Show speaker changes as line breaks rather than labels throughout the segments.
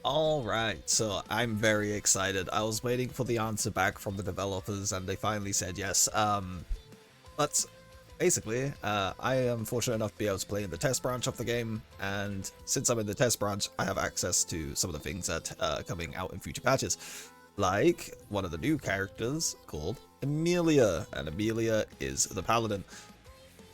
Alright, so I'm very excited. I was waiting for the answer back from the developers and they finally said yes. But basically, I am fortunate enough to be able to play in the test branch of the game, and since I'm in the test branch, I have access to some of the things that are coming out in future patches. Like one of the new characters called Amelia, and Amelia is the Paladin.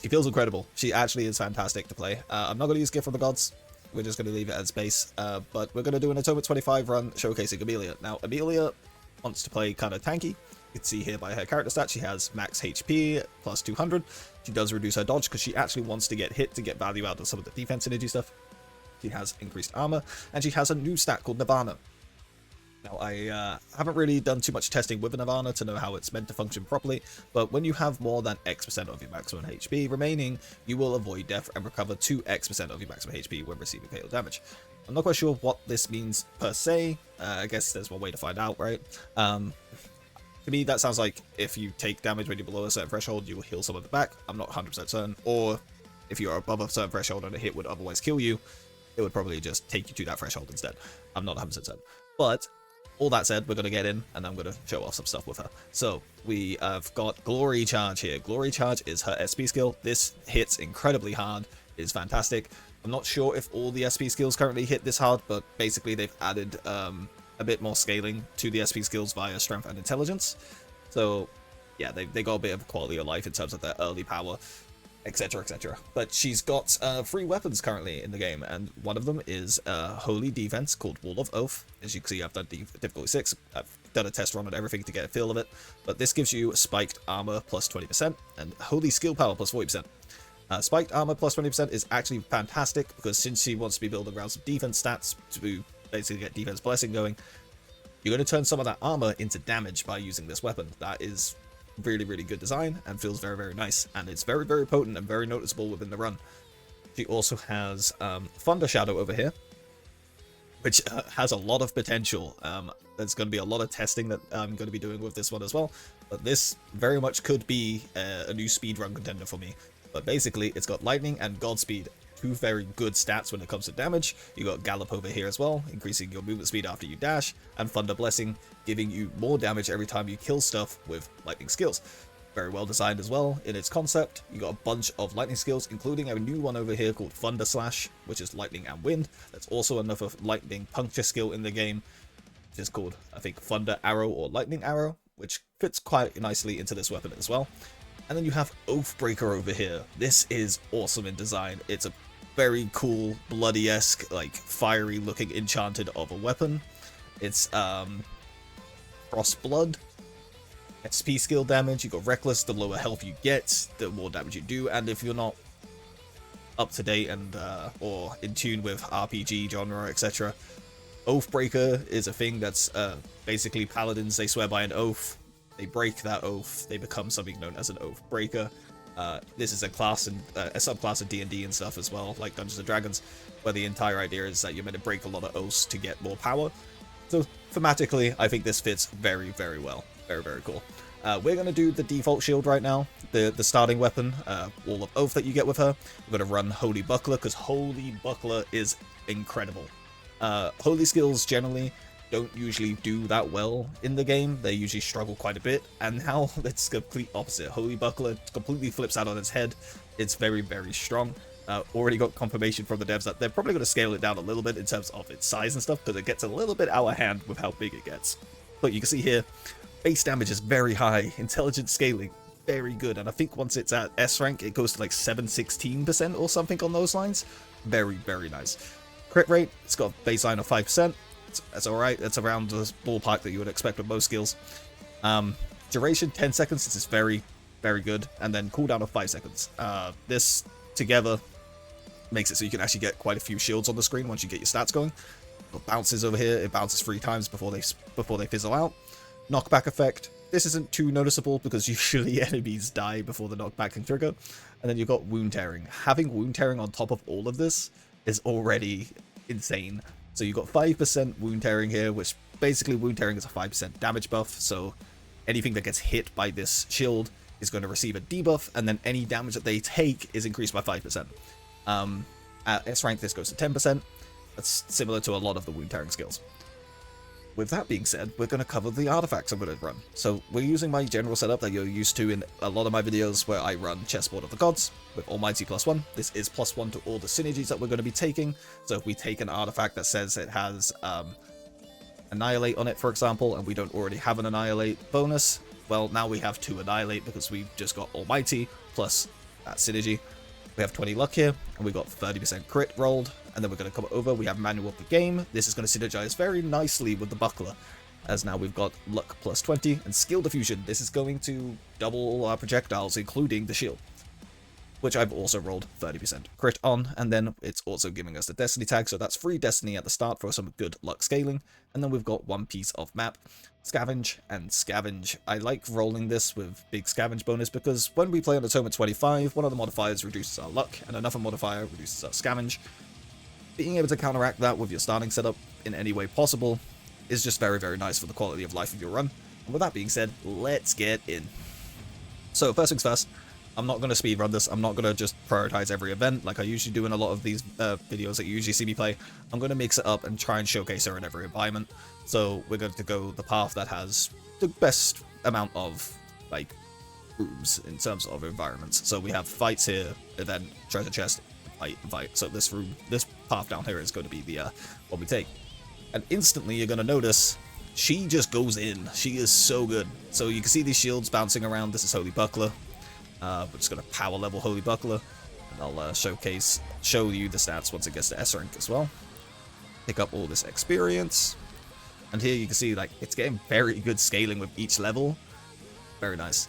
She feels incredible. She actually is fantastic to play. I'm not going to use Gift from the Gods. We're just going to leave it as base. But we're going to do an Atonement 25 run showcasing Amelia. Now, Amelia wants to play kind of tanky. You can see here by her character stat, she has max HP plus 200. She does reduce her dodge because she actually wants to get hit to get value out of some of the defense synergy stuff. She has increased armor, and she has a new stat called Nirvana. Now, I haven't really done too much testing with Nirvana to know how it's meant to function properly, but when you have more than X% of your maximum HP remaining, you will avoid death and recover 2X% of your maximum HP when receiving fatal damage. I'm not quite sure what this means per se. I guess there's one way to find out, right? To me, that sounds like if you take damage when you're below a certain threshold, you will heal some of it back. I'm not 100% certain. Or if you're above a certain threshold and a hit would otherwise kill you, it would probably just take you to that threshold instead. I'm not 100% certain. But all that said, we're going to get in, and I'm going to show off some stuff with her. So, we have got Glory Charge here. Glory Charge is her SP skill. This hits incredibly hard. It is fantastic. I'm not sure if all the SP skills currently hit this hard, but basically they've added a bit more scaling to the SP skills via Strength and Intelligence. So, yeah, they got a bit of quality of life in terms of their early power, etc, etc. But she's got 3 weapons currently in the game, and one of them is Holy Defense called Wall of Oath. As you can see, I've done difficulty 6. I've done a test run on everything to get a feel of it, but this gives you spiked armor plus 20% and Holy Skill Power plus 40%. Spiked armor plus 20% is actually fantastic because since she wants to be building around some defense stats to basically get defense blessing going, you're going to turn some of that armor into damage by using this weapon. That is really, really good design and feels very, very nice, and it's very, very potent and very noticeable within the run. She also has Thunder Shadow over here, which has a lot of potential. There's going to be a lot of testing that I'm going to be doing with this one as well, but this very much could be a new speedrun contender for me. But basically, it's got Lightning and Godspeed, 2 very good stats when it comes to damage. You got Gallop over here as well, increasing your movement speed after you dash, and Thunder Blessing, giving you more damage every time you kill stuff with lightning skills. Very well designed as well in its concept. You got a bunch of lightning skills, including a new one over here called Thunder Slash, which is lightning and wind. That's also another lightning puncture skill in the game, which is called, I think, Thunder Arrow or Lightning Arrow, which fits quite nicely into this weapon as well. And then you have Oathbreaker over here. This is awesome in design. It's a very cool, bloody-esque, like, fiery looking enchanted of a weapon. It's Frost Blood, SP skill damage. You got Reckless. The lower health you get, the more damage you do. And if you're not up to date and or in tune with RPG genre, etc., Oathbreaker is a thing that's basically paladins. They swear by an oath. They break that oath. They become something known as an Oath Breaker. This is a class and a subclass of D&D and stuff as well, like Dungeons and Dragons, where the entire idea is that you're meant to break a lot of oaths to get more power. So thematically, I think this fits very, very well. Very, very cool. We're going to do the default shield right now, the starting weapon, Wall of Oath that you get with her. We're going to run Holy Buckler, because Holy Buckler is incredible. Holy skills generally don't usually do that well in the game. They usually struggle quite a bit, and now it's complete opposite. Holy Buckler completely flips out on its head. It's very, very strong. Already got confirmation from the devs that they're probably going to scale it down a little bit in terms of its size and stuff, because it gets a little bit out of hand with how big it gets. But you can see here, base damage is very high, intelligence scaling very good, and I think once it's at S rank it goes to like 716% or something on those lines. Very, very nice. Crit rate, it's got a baseline of 5%. That's alright, that's around the ballpark that you would expect with most skills. Duration 10 seconds, this is very, very good, and then cooldown of 5 seconds. This together makes it so you can actually get quite a few shields on the screen once you get your stats going. Got bounces over here, it bounces 3 times before they fizzle out. Knockback effect, this isn't too noticeable because usually enemies die before the knockback can trigger. And then you've got wound tearing. Having wound tearing on top of all of this is already insane. So you've got 5% wound tearing here, which basically wound tearing is a 5% damage buff, so anything that gets hit by this shield is going to receive a debuff, and then any damage that they take is increased by 5%. At S rank this goes to 10%. That's similar to a lot of the wound tearing skills. With that being said, we're going to cover the artifacts I'm going to run. So we're using my general setup that you're used to in a lot of my videos where I run Chessboard of the Gods with Almighty +1. This is +1 to all the synergies that we're going to be taking. So if we take an artifact that says it has Annihilate on it, for example, and we don't already have an Annihilate bonus, well, now we have 2 Annihilate because we've just got Almighty plus that synergy. We have 20 luck here, and we got 30% crit rolled, and then we're going to come over, we have Manual of the Game. This is going to synergize very nicely with the Buckler, as now we've got luck plus 20, and Skill Diffusion. This is going to double our projectiles, including the shield, which I've also rolled 30% crit on, and then it's also giving us the Destiny tag, so that's free Destiny at the start for some good luck scaling. And then we've got 1 piece of map, Scavenge and Scavenge. I like rolling this with big Scavenge bonus because when we play on the Tome at 25, one of the modifiers reduces our luck, and another modifier reduces our Scavenge. Being able to counteract that with your starting setup in any way possible is just very, very nice for the quality of life of your run. And with that being said, let's get in. So first things first, I'm not going to speedrun this. I'm not going to just prioritize every event like I usually do in a lot of these videos that you usually see me play. I'm going to mix it up and try and showcase her in every environment. So we're going to go the path that has the best amount of like rooms in terms of environments. So we have fights here, event, treasure chest, fight. So this room, this path down here is going to be the one we take. And instantly you're going to notice she just goes in. She is so good. So you can see these shields bouncing around. This is Holy Buckler. We're just going to power level Holy Buckler, and I'll show you the stats once it gets to S rank as well. Pick up all this experience, and here you can see like it's getting very good scaling with each level. Very nice.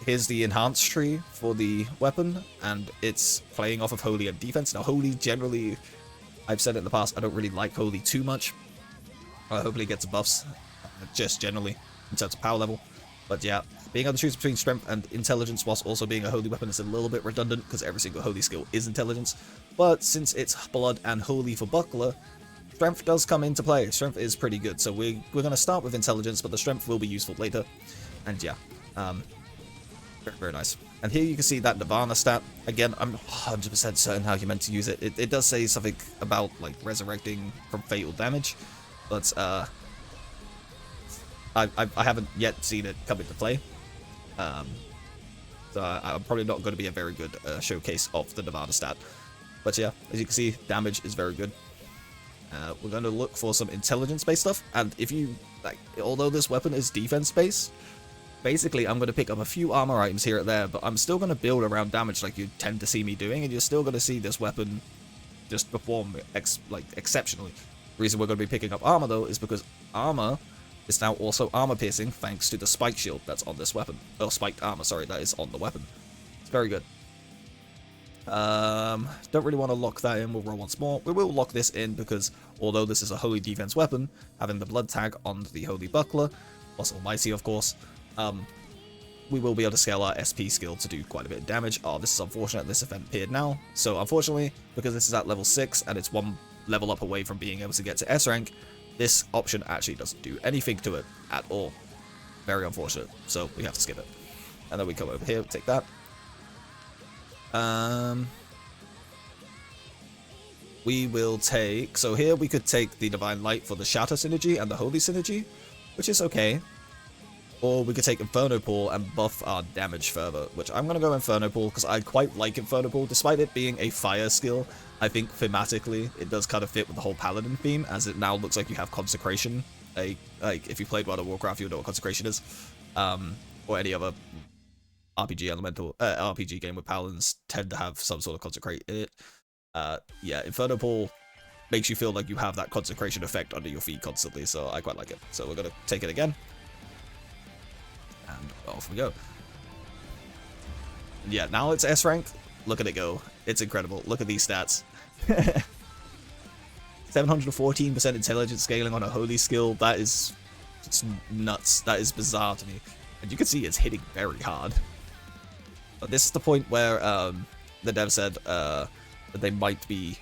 Here's the enhanced tree for the weapon, and it's playing off of Holy and defense. Now Holy generally, I've said it in the past, I don't really like Holy too much. Hopefully it gets buffs, just generally in terms of power level. But yeah, being able to choose between strength and intelligence whilst also being a holy weapon is a little bit redundant because every single holy skill is intelligence. But since it's blood and holy for Buckler, strength does come into play. Strength is pretty good, so we're going to start with intelligence, but the strength will be useful later. And yeah, very, very nice. And here you can see that Nirvana stat. Again, I'm 100% certain how you're meant to use it. It does say something about like resurrecting from fatal damage, but I haven't yet seen it come into play. So I'm probably not going to be a very good showcase of the Nirvana stat. But yeah, as you can see, damage is very good. We're going to look for some intelligence-based stuff. And if you, like, although this weapon is defense-based, basically I'm going to pick up a few armor items here and there, but I'm still going to build around damage like you tend to see me doing, and you're still going to see this weapon just perform exceptionally. The reason we're going to be picking up armor, though, is because armor is now also armor piercing thanks to the spike shield that's on this weapon. Oh, spiked armor, sorry, that is on the weapon. It's very good. Don't really want to lock that in. We'll roll once more. We will lock this in because although this is a holy defense weapon, having the blood tag on the Holy Buckler, plus Almighty of course, we will be able to scale our SP skill to do quite a bit of damage. Oh, this is unfortunate this event appeared now. So unfortunately, because this is at level 6 and it's one level up away from being able to get to S rank, this option actually doesn't do anything to it at all. Very unfortunate. So we have to skip it. And then we come over here, take that. We will take, so here we could take the Divine Light for the Shatter synergy and the Holy synergy, which is okay. Or we could take Inferno Pool and buff our damage further, which I'm going to go Inferno Pool because I quite like Inferno Pool. Despite it being a fire skill, I think thematically it does kind of fit with the whole Paladin theme, as it now looks like you have Consecration. Like if you played World of Warcraft, you'll know what Consecration is. Or any other RPG elemental RPG game with Paladins tend to have some sort of Consecrate in it. Yeah, Inferno Pool makes you feel like you have that Consecration effect under your feet constantly, so I quite like it. So we're going to take it again. And off we go. And yeah, now it's S rank. Look at it go. It's incredible. Look at these stats. 714% intelligence scaling on a holy skill. That is just nuts. That is bizarre to me. And you can see it's hitting very hard. But this is the point where the dev said that they might be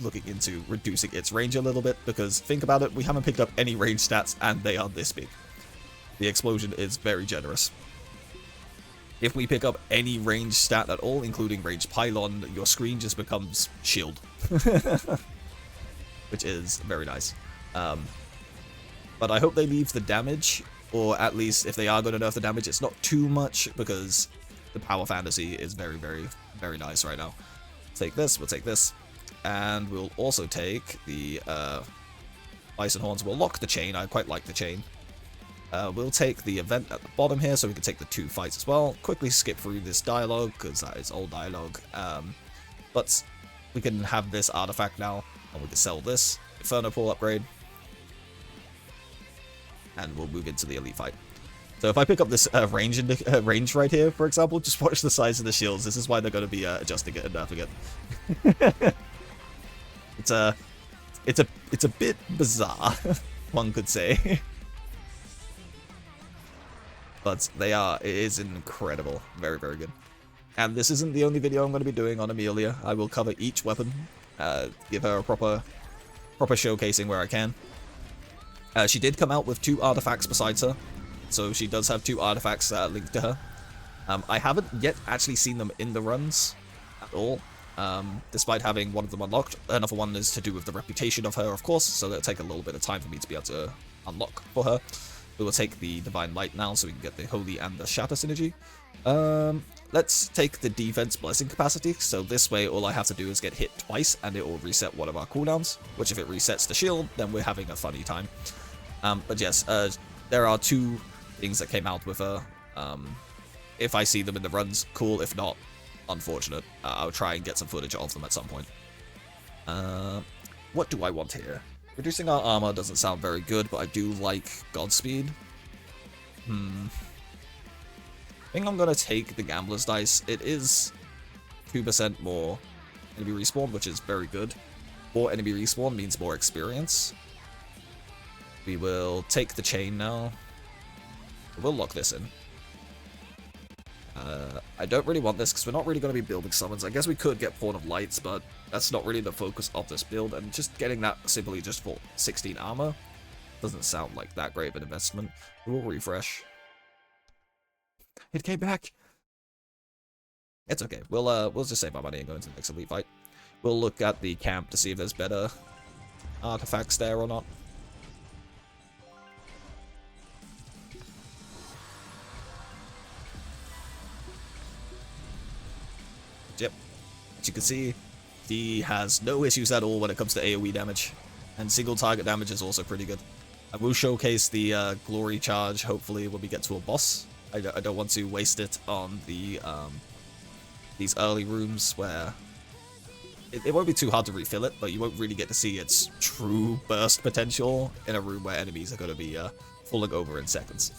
looking into reducing its range a little bit, because think about it, we haven't picked up any range stats and they are this big. The explosion is very generous. If we pick up any range stat at all, including range pylon, your screen just becomes shield. which is very nice. But I hope they leave the damage, or at least if they are going to nerf the damage, it's not too much, because the power fantasy is very, very, very nice right now. Take this, we'll take this, and we'll also take the Bison Horns. We'll lock the chain, I quite like the chain. We'll take the event at the bottom here, so we can take the 2 fights as well. Quickly skip through this dialogue, because that is old dialogue. But we can have this artifact now, and we can sell this Inferno Pool upgrade. And we'll move into the elite fight. So if I pick up this range right here, for example, just watch the size of the shields. This is why they're going to be adjusting it and nerfing it. It's a bit bizarre, one could say. But it is incredible. Very, very good. And this isn't the only video I'm going to be doing on Amelia. I will cover each weapon, give her a proper showcasing where I can. She did come out with 2 artifacts besides her, so she does have 2 artifacts linked to her. I haven't yet actually seen them in the runs at all, despite having one of them unlocked. Another one is to do with the reputation of her, of course, so that'll take a little bit of time for me to be able to unlock for her. We will take the Divine Light now, so we can get the Holy and the Shatter synergy. Let's take the Defense Blessing capacity, so this way all I have to do is get hit twice, and it will reset one of our cooldowns, which if it resets the shield, then we're having a funny time. But yes, there are 2 things that came out with her. If I see them in the runs, cool. If not, unfortunate. I'll try and get some footage of them at some point. What do I want here? Reducing our armor doesn't sound very good, but I do like Godspeed. I think I'm going to take the Gambler's Dice. It is 2% more enemy respawn, which is very good. More enemy respawn means more experience. We will take the chain now. We'll lock this in. I don't really want this because we're not really going to be building summons. I guess we could get Pawn of Lights, but that's not really the focus of this build. And just getting that simply just for 16 armor doesn't sound like that great of an investment. We'll refresh. It came back. It's okay. We'll just save our money and go into the next elite fight. We'll look at the camp to see if there's better artifacts there or not. Yep. As you can see, he has no issues at all when it comes to AoE damage. And single target damage is also pretty good. I will showcase the glory charge, hopefully, when we get to a boss. I don't want to waste it on the these early rooms where it won't be too hard to refill it, but you won't really get to see its true burst potential in a room where enemies are going to be falling over in seconds.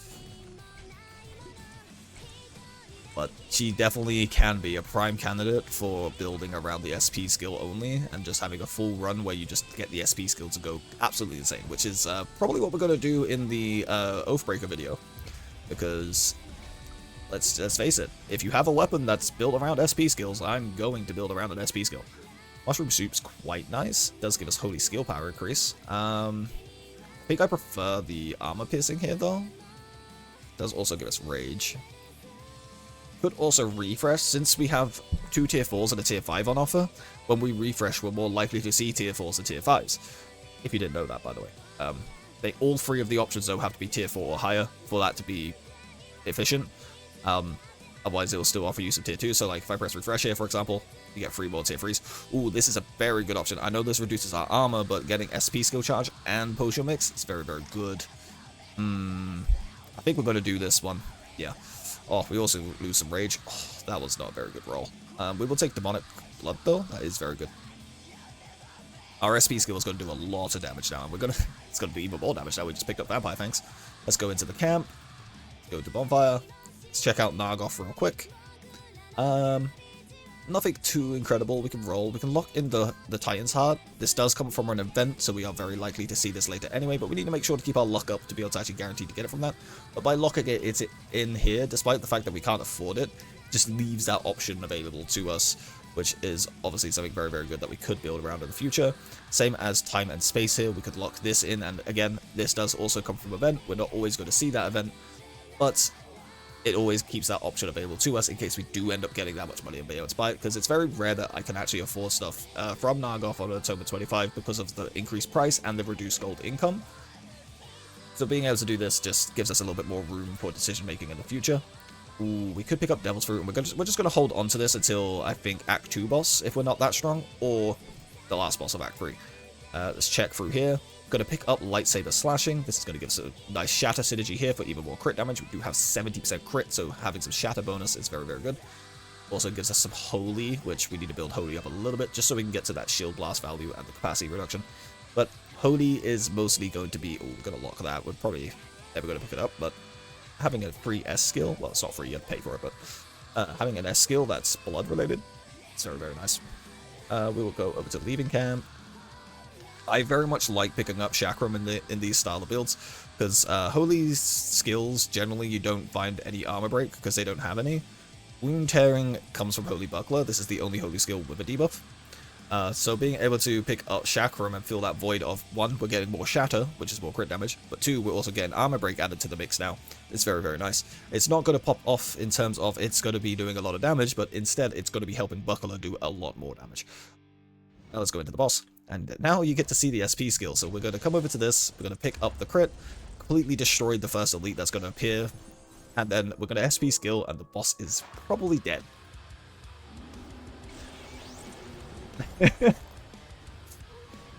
But she definitely can be a prime candidate for building around the SP skill only, and just having a full run where you just get the SP skill to go absolutely insane, which is probably what we're going to do in the Oathbreaker video. Because, let's face it, if you have a weapon that's built around SP skills, I'm going to build around an SP skill. Mushroom Soup's quite nice, does give us Holy Skill Power increase. I think I prefer the Armor Piercing here though. Does also give us Rage. Could also refresh, since we have 2 tier 4s and a tier 5 on offer. When we refresh, we're more likely to see tier 4s and tier 5s. If you didn't know that, by the way. All 3 of the options, though, have to be tier 4 or higher for that to be efficient. Otherwise, it will still offer you some tier 2. So, like, if I press refresh here, for example, you get 3 more tier 3s. Ooh, this is a very good option. I know this reduces our armor, but getting SP skill charge and potion mix is very, very good. I think we're going to do this one. Yeah. Oh, we also lose some rage. Oh, that was not a very good roll. We will take Demonic Blood, though. That is very good. Our SP skill is going to do a lot of damage now, and it's going to do even more damage now. We just picked up Vampire Fangs. Let's go into the camp. Go to Bonfire. Let's check out Nargoth real quick. Nothing too incredible. We can roll. We can lock in the Titan's Heart. This does come from an event, so we are very likely to see this later anyway, but we need to make sure to keep our luck up to be able to actually guarantee to get it from that. But by locking it, it's in here, despite the fact that we can't afford it, just leaves that option available to us, which is obviously something very, very good that we could build around in the future. Same as time and space here. We could lock this in, and again, this does also come from an event. We're not always going to see that event, but it always keeps that option available to us in case we do end up getting that much money and being able to buy it, because it's very rare that I can actually afford stuff from Nargoth on October 25 because of the increased price and the reduced gold income. So being able to do this just gives us a little bit more room for decision making in the future. Ooh, we could pick up Devil's Fruit, and we're just going to hold on to this until, I think, Act 2 boss, if we're not that strong, or the last boss of Act 3. Let's check through here. Going to pick up Lightsaber Slashing. This is going to give us a nice Shatter synergy here for even more crit damage. We do have 70% crit, so having some Shatter bonus is very, very good. Also gives us some Holy, which we need to build Holy up a little bit, just so we can get to that Shield Blast value and the capacity reduction. But Holy is mostly going to be... Oh, we're going to lock that. We're probably never going to pick it up, but having a free S skill... Well, it's not free, you have to pay for it, but having an S skill that's blood-related, it's very, very nice. We will go over to Leaving Camp. I very much like picking up Chakram in these style of builds, because Holy skills, generally you don't find any armor break, because they don't have any. Wound Tearing comes from Holy Buckler. This is the only Holy skill with a debuff. So being able to pick up Chakram and fill that void of, 1, we're getting more Shatter, which is more crit damage, but 2, we're also getting armor break added to the mix now. It's very, very nice. It's not going to pop off in terms of it's going to be doing a lot of damage, but instead it's going to be helping Buckler do a lot more damage. Now let's go into the boss. And now you get to see the SP skill. So we're going to come over to this, we're going to pick up the crit, completely destroy the first elite that's going to appear, and then we're going to SP skill, and the boss is probably dead.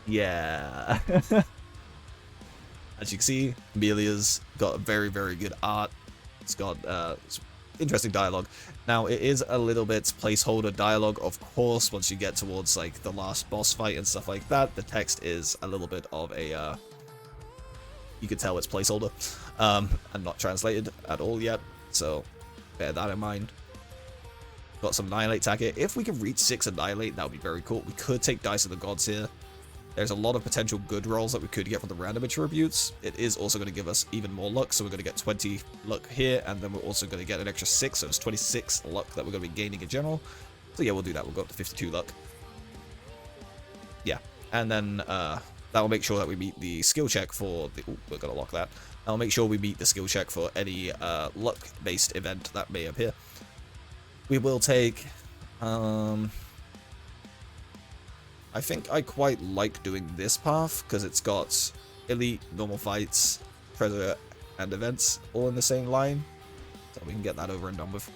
Yeah. As you can see, Amelia's got a very, very good art. It's got interesting dialogue. Now, it is a little bit placeholder dialogue, of course. Once you get towards like the last boss fight and stuff like that, the text is a little bit of a you can tell it's placeholder and not translated at all yet, so bear that in mind. Got some Annihilate tag here. If we can reach 6 Annihilate, that would be very cool. We could take Dice of the Gods here. There's a lot of potential good rolls that we could get from the random attributes. It is also going to give us even more luck, so we're going to get 20 luck here, and then we're also going to get an extra 6, so it's 26 luck that we're going to be gaining in general. So yeah, we'll do that. We'll go up to 52 luck. Yeah, and then that will make sure that we meet the skill check for the... Ooh, we're going to lock that. I'll make sure we meet the skill check for any luck-based event that may appear. We will take... I think I quite like doing this path, because it's got elite, normal fights, predator, and events all in the same line. So we can get that over and done with.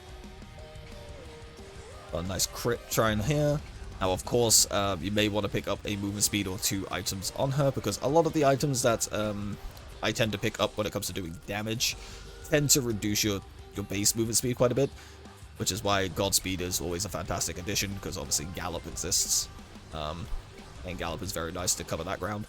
Got a nice crit trying here. Now, of course, you may want to pick up a movement speed or 2 items on her, because a lot of the items that I tend to pick up when it comes to doing damage tend to reduce your base movement speed quite a bit, which is why Godspeed is always a fantastic addition, because obviously Gallop exists. And Gallop is very nice to cover that ground.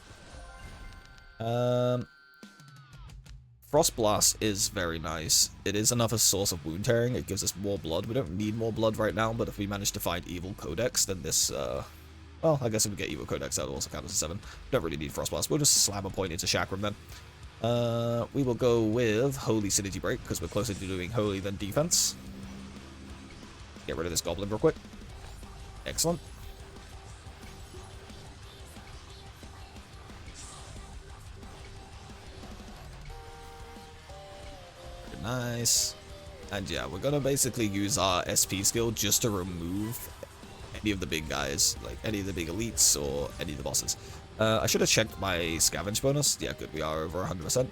Frost Blast is very nice. It is another source of wound tearing. It gives us more blood. We don't need more blood right now, but if we manage to find Evil Codex, then this, well, I guess if we get Evil Codex, that will also count as a 7. Don't really need Frost Blast. We'll just slam a point into Chakram then. We will go with Holy Synergy Break, because we're closer to doing Holy than defense. Get rid of this Goblin real quick. Excellent. Nice. And yeah, we're gonna basically use our SP skill just to remove any of the big guys, like any of the big elites or any of the bosses. I should have checked my scavenge bonus. Yeah, good, we are over 100%.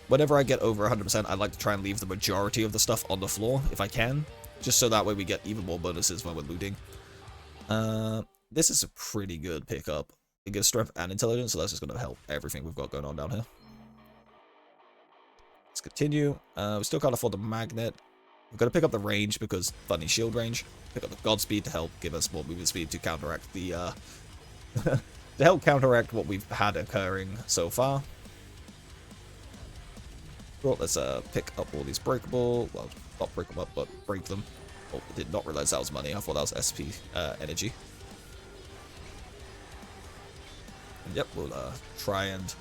Whenever I get over 100%, I like to try and leave the majority of the stuff on the floor, if I can, just so that way we get even more bonuses when we're looting. This is a pretty good pickup. It gives strength and intelligence, so that's just gonna help everything we've got going on down here. Let's continue. We still can't afford the magnet. We're going to pick up the range because funny shield range. Pick up the Godspeed to help give us more movement speed to counteract the to help counteract what we've had occurring so far. Cool, let's pick up all these breakable. Well, not break them up, but break them. Oh, I did not realize that was money. I thought that was SP energy. And yep, we'll try and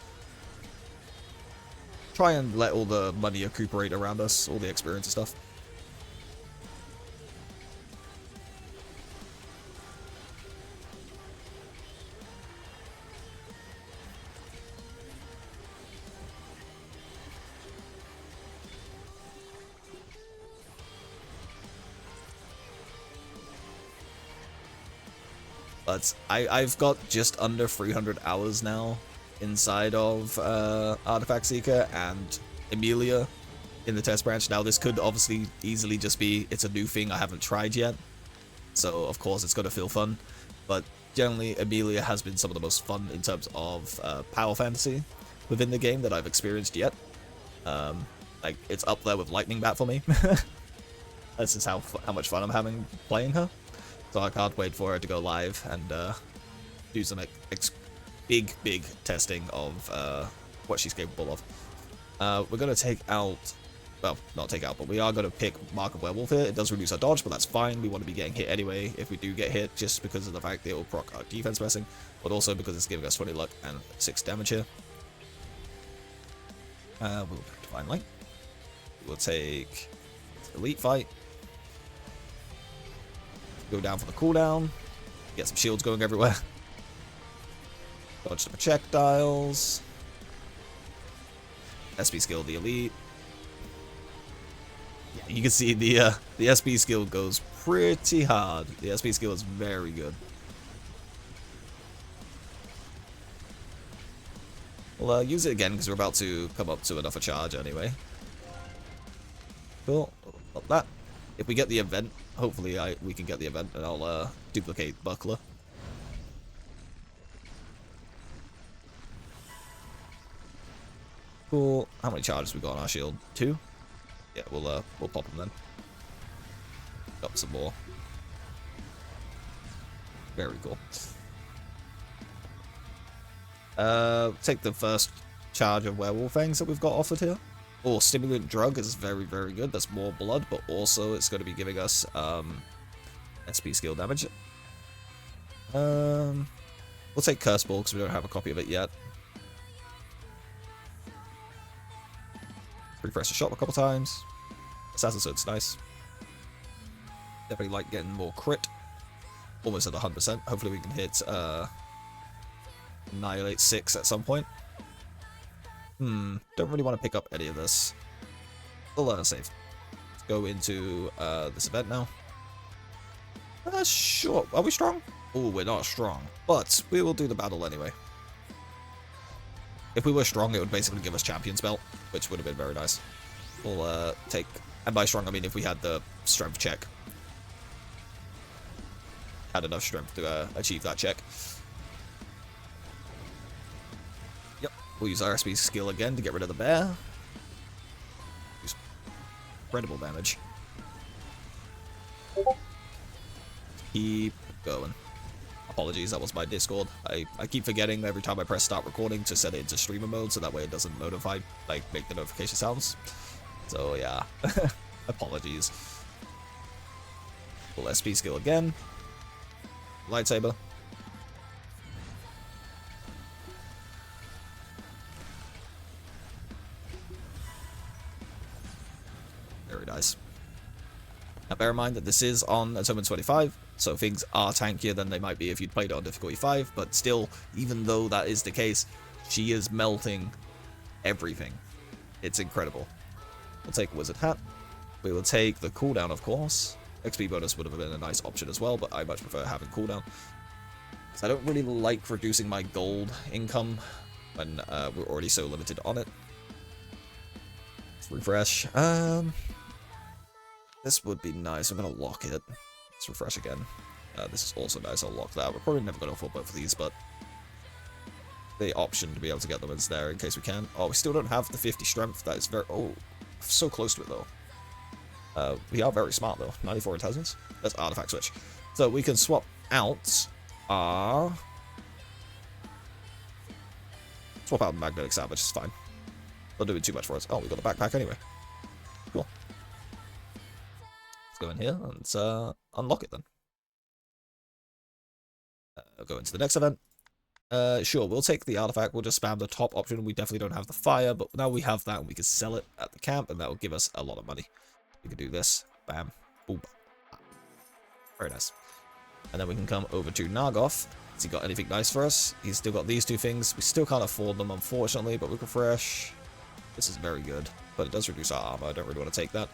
let all the money recuperate around us, all the experience and stuff. But I've got just under 300 hours now inside of Artifact Seeker and Emilia in the test branch. Now, this could obviously easily just be, it's a new thing I haven't tried yet. So, of course, it's going to feel fun. But generally, Emilia has been some of the most fun in terms of power fantasy within the game that I've experienced yet. Like, it's up there with Lightning Bat for me. This is how much fun I'm having playing her. So I can't wait for her to go live and do some big testing of what she's capable of. We're going to take out, well, not take out, but we are going to pick Mark of Werewolf here. It does reduce our dodge, but that's fine. We want to be getting hit anyway if we do get hit, just because of the fact that it will proc our defense pressing, but also because it's giving us 20 luck and 6 damage here. We'll Divine Light. We'll take Elite Fight. Go down for the cooldown. Get some shields going everywhere. Dodge the projectiles. SP skill the Elite. Yeah, you can see the SP skill goes pretty hard. The SP skill is very good. We'll use it again because we're about to come up to enough a charge anyway. Cool. Love that. If we get the event, hopefully we can get the event, and I'll duplicate Buckler. Cool. How many charges we got on our shield? 2? Yeah, we'll pop them then. Up some more. Very cool. Take the first charge of Werewolf Fangs that we've got offered here. Oh, Stimulant Drug is very good. That's more blood, but also it's going to be giving us SP skill damage. We'll take Curse Ball because we don't have a copy of it yet. Refresh the shop a couple times. Assassin Sword's nice. Definitely like getting more crit. Almost at 100%. Hopefully we can hit Annihilate 6 at some point. Don't really want to pick up any of this. We'll let us save. Let's go into this event now. Sure. Are we strong? Oh, we're not strong. But we will do the battle anyway. If we were strong, it would basically give us Champion's Belt, which would have been very nice. We'll take... And by strong, I mean if we had the strength check. Had enough strength to achieve that check. Yep. We'll use our SP skill again to get rid of the bear. Use incredible damage. Keep going. Apologies, that was my Discord. I keep forgetting every time I press start recording to set it into streamer mode, so that way it doesn't notify, like, make the notification sounds. So, yeah. Apologies. Full SP skill again. Lightsaber. Very nice. Now bear in mind that this is on Atonement 25, so things are tankier than they might be if you'd played it on difficulty 5, but still, even though that is the case, she is melting everything. It's incredible. We'll take Wizard Hat. We will take the cooldown, of course. XP bonus would have been a nice option as well, but I much prefer having cooldown. Because I don't really like reducing my gold income when we're already so limited on it. Let's refresh. This would be nice. I'm going to lock it. Let's refresh again. This is also nice. I'll lock that. We're probably never going to afford both of these, but the option to be able to get them is there in case we can. Oh, we still don't have the 50 strength. That is very... Oh, so close to it, though. We are very smart, though. 94 intelligence. That's artifact switch. So we can swap out our... Swap out magnetic stab, which is fine. Not doing too much for us. Oh, we got the backpack anyway. Cool. Let's go in here and unlock it then. Go into the next event. Sure, we'll take the artifact. We'll just spam the top option. We definitely don't have the fire, but now we have that and we can sell it at the camp, and that will give us a lot of money. We can do this. Bam. Boom. Very nice. And then we can come over to Nargoth. Has he got anything nice for us? He's still got these two things. We still can't afford them, unfortunately, but we can refresh. This is very good, but it does reduce our armor. I don't really want to take that.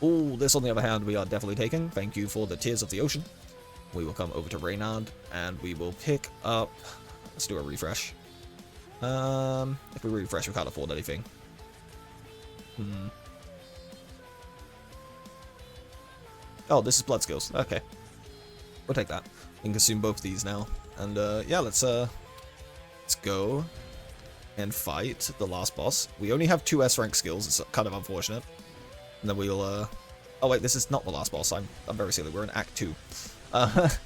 Oh, this on the other hand, we are definitely taking. Thank you for the Tears of the Ocean. We will come over to Reynard, and we will pick up... Let's do a refresh. If we refresh, we can't afford anything. Oh, this is blood skills. Okay. We'll take that. We can consume both these now. And, yeah, let's go and fight the last boss. We only have 2 S rank skills. It's kind of unfortunate. And then we'll, oh, wait, this is not the last boss. I'm very silly. We're in Act 2. But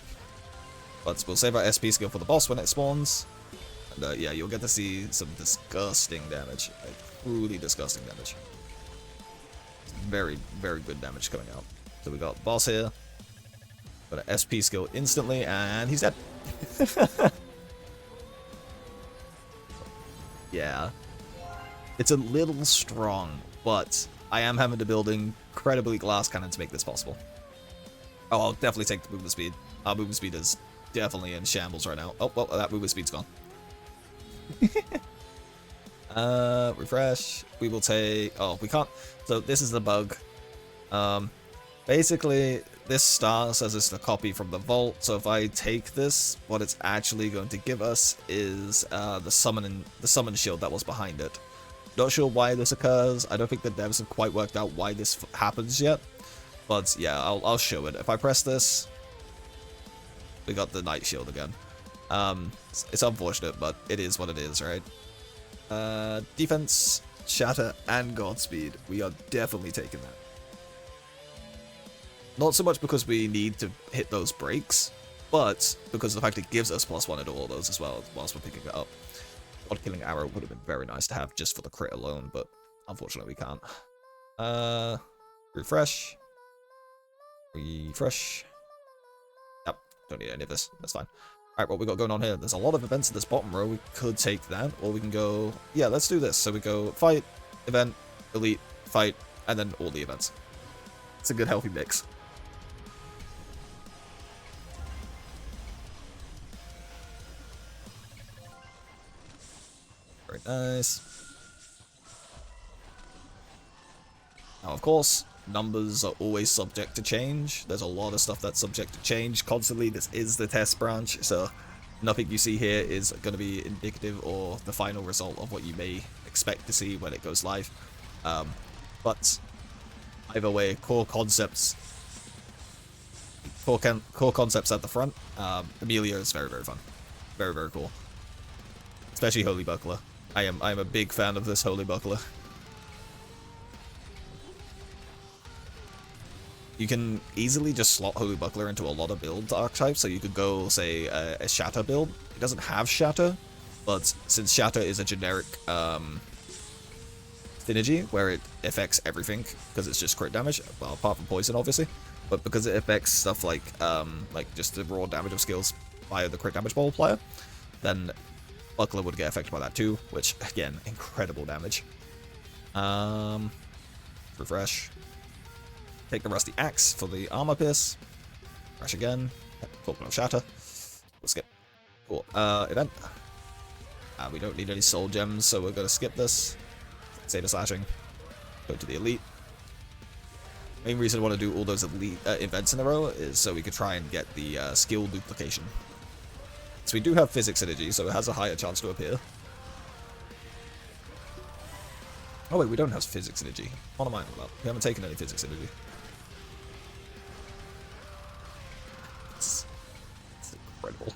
we'll save our SP skill for the boss when it spawns. And, yeah, you'll get to see some disgusting damage. Like, truly disgusting damage. Very, very good damage coming out. So we got boss here. Got an SP skill instantly, and he's dead. Yeah. It's a little strong, but I am having to build incredibly glass cannon to make this possible. Oh, I'll definitely take the movement speed. Our movement speed is definitely in shambles right now. Oh, well, that movement speed's gone. Refresh. We will take... Oh, we can't... So this is the bug. Basically, this star says it's the copy from the vault, so if I take this, what it's actually going to give us is the summon shield that was behind it. Not sure why this occurs. I don't think the devs have quite worked out why this happens yet. But yeah, I'll show it. If I press this, we got the night shield again. It's unfortunate, but it is what it is, right? Defense, shatter, and Godspeed. We are definitely taking that. Not so much because we need to hit those breaks, but because of the fact it gives us +1 into all those as well whilst we're picking it up. God Killing Arrow would have been very nice to have just for the crit alone, but unfortunately we can't. Refresh. Refresh. Yep, don't need any of this. That's fine. Alright, what we got going on here? There's a lot of events in this bottom row. We could take that, or we can go... Yeah, let's do this. So we go fight, event, elite, fight, and then all the events. It's a good healthy mix. Very nice. Now, of course, numbers are always subject to change. There's a lot of stuff that's subject to change constantly. This is the test branch, so nothing you see here is going to be indicative or the final result of what you may expect to see when it goes live. But either way, core concepts at the front. Amelia is very, very fun. Very, very cool. Especially Holy Buckler. I am a big fan of this Holy Buckler. You can easily just slot Holy Buckler into a lot of build archetypes, so you could go, say, a Shatter build. It doesn't have Shatter, but since Shatter is a generic synergy, where it affects everything, because it's just crit damage, well, apart from poison, obviously, but because it affects stuff like just the raw damage of skills via the crit damage multiplier, then Buckler would get affected by that too, which, again, incredible damage. Refresh. Take the Rusty Axe for the Armor Pierce. Crash again. Token of Shatter. We'll skip. Cool. Event. We don't need any Soul Gems, so we're going to skip this. Save the Slashing. Go to the Elite. Main reason I want to do all those Elite events in a row is so we could try and get the skill duplication. So we do have Physics Synergy, so it has a higher chance to appear. Oh wait, we don't have Physics Synergy. What am I on about? We haven't taken any Physics Synergy. It's incredible.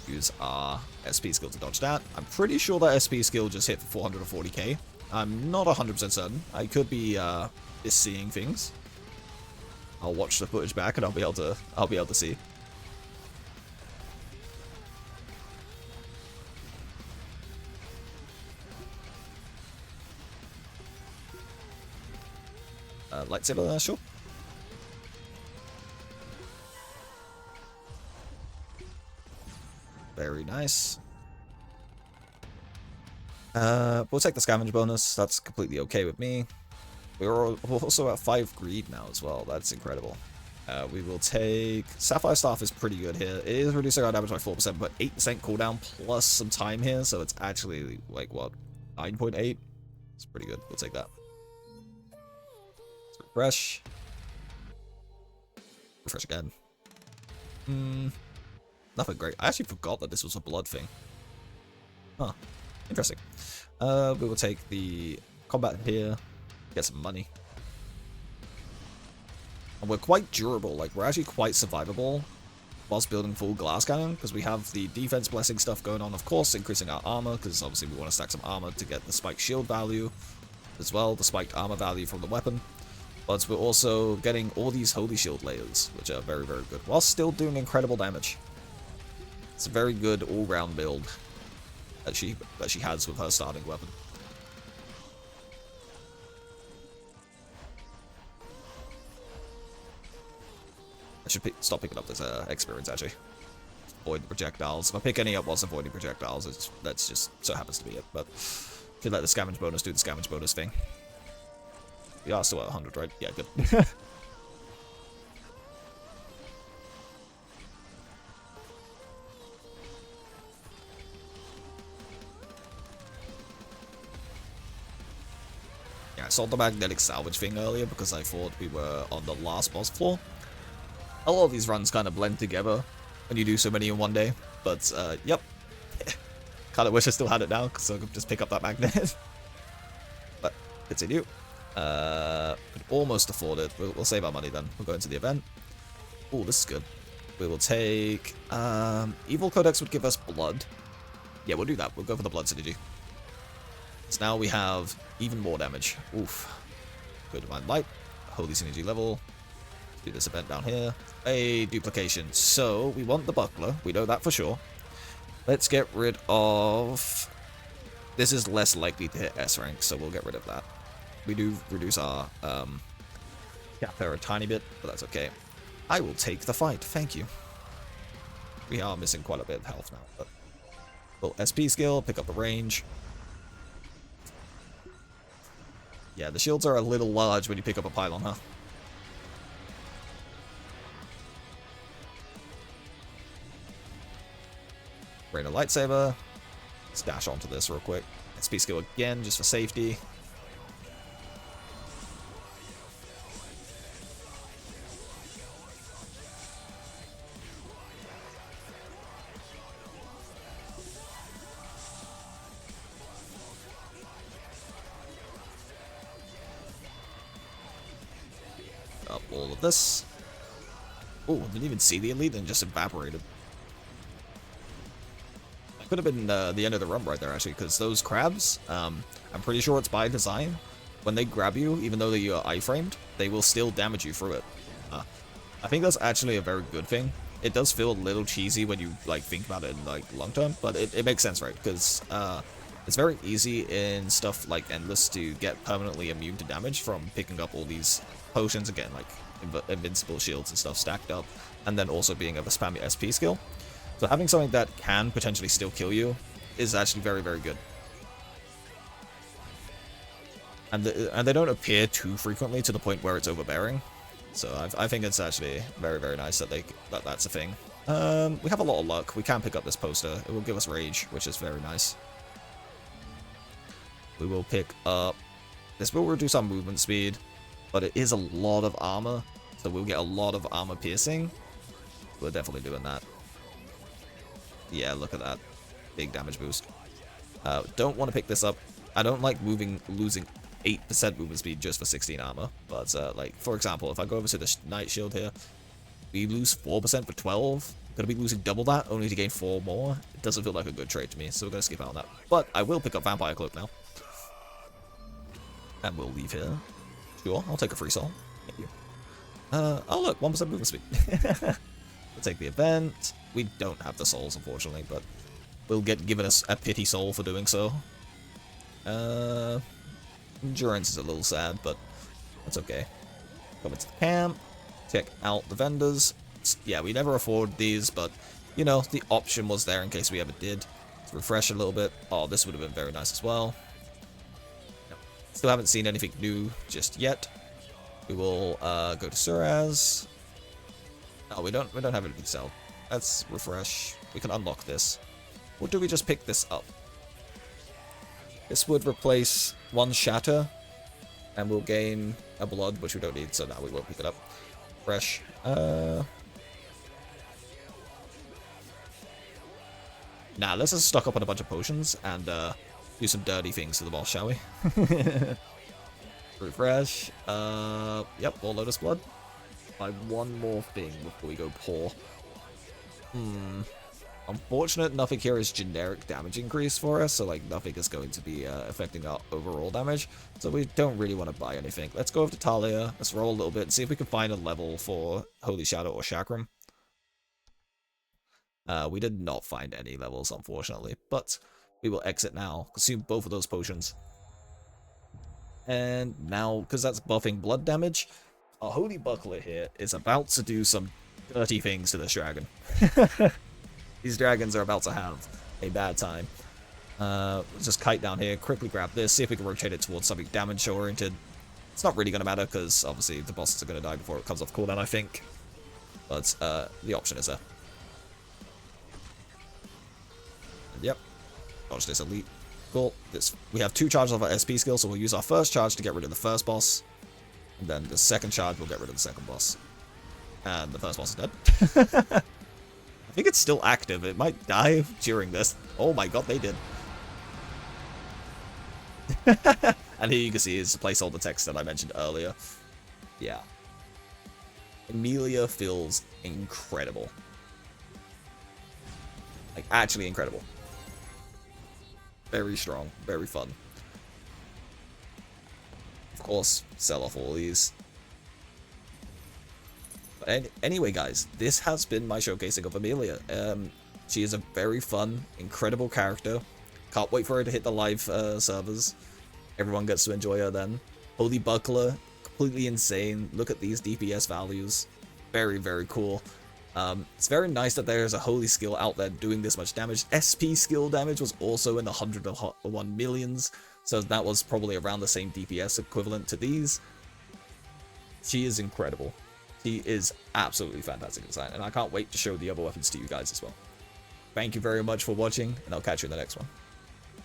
Use our SP skill to dodge that. I'm pretty sure that SP skill just hit for 440k. I'm not 100% certain. I could be seeing things. I'll watch the footage back and I'll be able to see. Lightsaber, sure. Very nice. We'll take the scavenge bonus. That's completely okay with me. We're also at 5 greed now as well. That's incredible. We will take... Sapphire Staff is pretty good here. It is reducing our damage by 4%, but 8% cooldown plus some time here, so it's actually, like, what, 9.8? It's pretty good. We'll take that. Let's refresh. Refresh again. Nothing great. I actually forgot that this was a blood thing. Huh. Interesting. We will take the combat here. Get some money. And we're quite durable, like, we're actually quite survivable whilst building full glass cannon, because we have the defense blessing stuff going on, of course, increasing our armor, because obviously we want to stack some armor to get the spiked shield value as well, the spiked armor value from the weapon. But we're also getting all these holy shield layers, which are very, very good, while still doing incredible damage. It's a very good all-round build that she has with her starting weapon. I should stop picking up this experience, actually. Avoid the projectiles. If I pick any up whilst avoiding projectiles, that's just so happens to be it. But should let the scavenge bonus do the scavenge bonus thing. We are still at 100, right? Yeah, good. Yeah, I sold the magnetic salvage thing earlier because I thought we were on the last boss floor. A lot of these runs kind of blend together when you do so many in one day, but yep. Kind of wish I still had it now, so I could just pick up that magnet. But continue. Could almost afford it. We'll save our money then. We'll go into the event. Oh, this is good. We will take... Evil Codex would give us blood. Yeah, we'll do that. We'll go for the blood synergy. So now we have even more damage. Oof. Go to Divine Light. Holy synergy level. Do this event down here. A duplication. So we want the buckler. We know that for sure. Let's get rid of... This is less likely to hit S rank, so we'll get rid of that. We do reduce our cap there a tiny bit, but that's okay. I will take the fight. Thank you. We are missing quite a bit of health now, but well, SP skill, pick up the range. Yeah, the shields are a little large when you pick up a pylon, huh? Bring a lightsaber. Let's dash onto this real quick. SP skill again, just for safety. Up all of this. Oh, didn't even see the elite and just evaporated. Could have been the end of the run right there, actually, because those crabs, I'm pretty sure it's by design. When they grab you, even though they are iframed, they will still damage you through it. I think that's actually a very good thing. It does feel a little cheesy when you like think about it in like long term, but it makes sense, right? Because it's very easy in stuff like Endless to get permanently immune to damage from picking up all these potions, again, like invincible shields and stuff stacked up, and then also being able to spam your SP skill. So having something that can potentially still kill you is actually very, very good. And they don't appear too frequently to the point where it's overbearing. So I think it's actually very, very nice that that's a thing. We have a lot of luck. We can pick up this poster. It will give us rage, which is very nice. We will pick up... This will reduce our movement speed, but it is a lot of armor. So we'll get a lot of armor piercing. We're definitely doing that. Yeah, look at that. Big damage boost. Don't want to pick this up. I don't like losing 8% movement speed just for 16 armor. But, like, for example, if I go over to the Knight Shield here, we lose 4% for 12. Gonna be losing double that, only to gain 4 more. It doesn't feel like a good trade to me, so we're gonna skip out on that. But I will pick up Vampire Cloak now. And we'll leave here. Sure, I'll take a free soul. Thank you. Oh look, 1% movement speed. We'll take the event. We don't have the souls, unfortunately, but we'll get given us a pity soul for doing so. Endurance is a little sad, but that's okay. Come into the camp, check out the vendors. Yeah, we never afford these, but, you know, the option was there in case we ever did. Let's refresh a little bit. Oh, this would have been very nice as well. Still haven't seen anything new just yet. We will go to Suraz. No, we don't have anything to sell. Let's refresh. We can unlock this. Or do we just pick this up? This would replace one shatter, and we'll gain a blood, which we don't need, so now we won't pick it up. Fresh. Nah, let's just stock up on a bunch of potions and do some dirty things to the boss, shall we? Refresh. Yep, more Lotus Blood. Buy one more thing before we go poor. Unfortunate, nothing here is generic damage increase for us, so like nothing is going to be affecting our overall damage. So we don't really want to buy anything. Let's go over to Talia. Let's roll a little bit and see if we can find a level for Holy Shadow or Chakram. We did not find any levels, unfortunately, but we will exit now. Consume both of those potions. And now, because that's buffing blood damage, our Holy Buckler here is about to do some dirty things to this dragon. These dragons are about to have a bad time. Just kite down here, quickly grab this, see if we can rotate it towards something damage-oriented. It's not really going to matter, because obviously the bosses are going to die before it comes off cooldown, I think. But the option is there. And yep. Dodge this elite. Cool. We have 2 charges of our SP skill, so we'll use our first charge to get rid of the first boss. And then the second charge will get rid of the second boss. And the first boss is dead. I think it's still active. It might die during this. Oh my god, they did. And here you can see is the placeholder text that I mentioned earlier. Yeah. Emilia feels incredible. Like, actually incredible. Very strong. Very fun. Of course, sell off all these. But anyway, guys, this has been my showcasing of Emilia. She is a very fun, incredible character. Can't wait for her to hit the live servers. Everyone gets to enjoy her then. Holy Buckler, completely insane. Look at these DPS values. Very, very cool. It's very nice that there's a holy skill out there doing this much damage. SP skill damage was also in the 101 millions, so that was probably around the same DPS equivalent to these. She is incredible. She is absolutely fantastic in design, and I can't wait to show the other weapons to you guys as well. Thank you very much for watching, and I'll catch you in the next one.